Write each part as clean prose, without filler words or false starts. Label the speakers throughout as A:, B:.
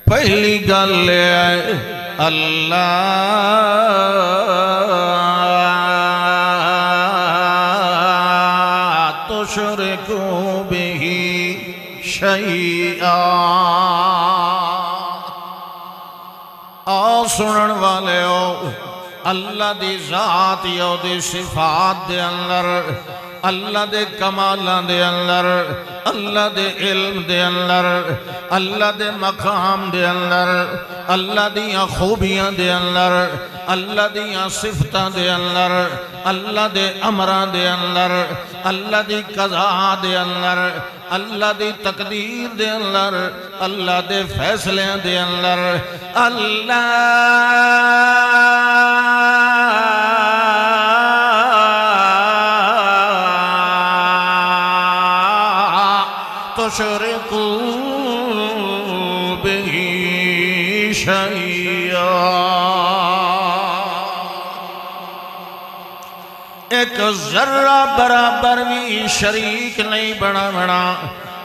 A: پہلی گل ہے اللہ تشرکو بہ شیئا۔ آؤ سنن والے ہو، اللہ دی ذات یا دی صفات دے اندر، اللہ دے کمالان دے اندر، اللہ دے علم دے اندر، اللہ دے مقام دے اندر، اللہ دیاں خوبیاں دے اندر، اللہ دیاں صفتاں دے اندر، اللہ دے امران دے اندر، اللہ دی قضاء دے اندر، اللہ دی تقدیر دے اندر، اللہ دے فیصلے دے اندر، اللہ تشرکو بہ شیئا۔ ایک ذرہ برابر بھی شریک نہیں بنا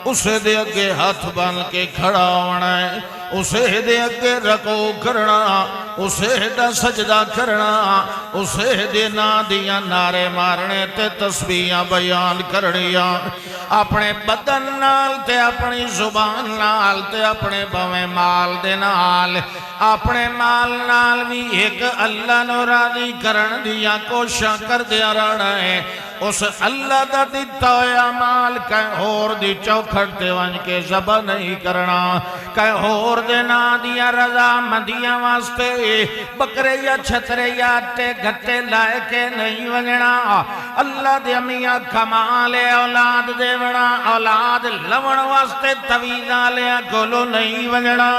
A: اسے دے اگے ہاتھ بن کے کھڑا ہونا ہے، اسے دے اگے رکوع کرنا، اسے دا سجدہ کرنا، اسے دے نا دیاں نعرے مارنے تے تسبیحاں بیان کرنیاں، اپنے بدن نال تے اپنی زبان نال تے اپنے بویں مال دے نال، اپنے مال نال بھی ایک اللہ نو راضی کرن دیاں کوشاں کر دیا رہنا ہے۔ اس اللہ دا دیتا ہویا مال کہیں اور دی چوکھٹ تے ونج کے ذبح نہیں کرنا، کہیں اور دے نا دیا رضا مندیاں واسطے بکرے یا چھترے یا اٹے گھٹے لائے کے نہیں ونجنا۔ اللہ دے میاں کمال اولاد دے وڑا، اولاد لون واسطے طویلہ لیا گولو نہیں ونجنا۔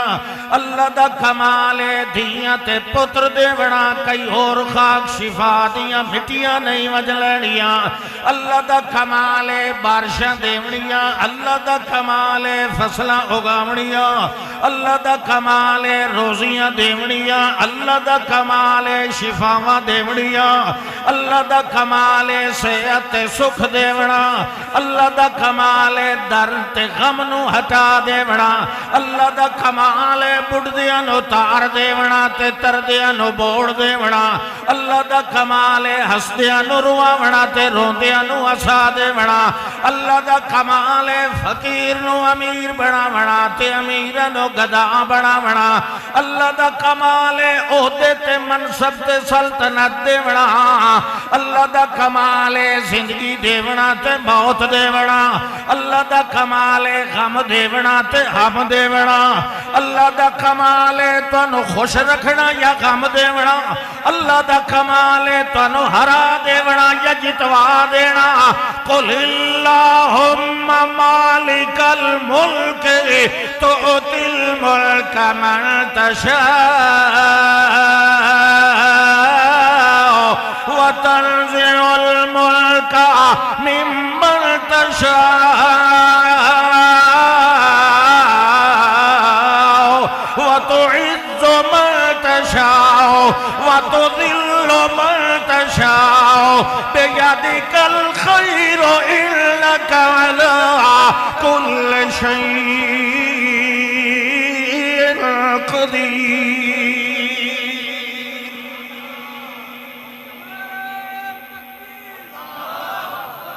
A: اللہ دا کمال دھیاں تے پتر دے وڑا، کئی اور خاک شفا دیاں مٹیاں نہیں وج لڑیاں۔ اللہ دا کمال بارشاں دیونیاں، اللہ دا کمال فصلہ اگاونیاں، اللہ دا کمال روزیاں دیونیاں، اللہ دا کمال شفاواں دیونیاں، اللہ دا کمال صحت سکھ دیونا، اللہ دا کمال درد تے غم نو ہٹا دیونا، اللہ دا کمال بڑھدیاں نو تار دیونا تے تردیاں نو بوڑ دیونا، اللہ دا کمال ہسدیاں نو رواونا تے روندیاں نو ہسا دیونا، اللہ دا کمال فقیر نو امیر بناونا تے امیراں نو گدا بناونا، اللہ دا کمال عہدے تے منصب تے سلطنت دیونا، اللہ دا کمال زندگی دیونا تے موت دیونا، اللہ دا کمال غم دیونا تے غم دیونا، اللہ دا کمال تانو خوش رکھنا یا غم دیونا، اللہ دا کمال تانو ہرا دیونا یا جتوا دینا۔ قل اللہم مالک الملک تؤتی الملک من تشاء وتنزع الملک ممن تشاء وتعز من تشاء وتذل من تشاء بیدک الخیر انک علی کل شیء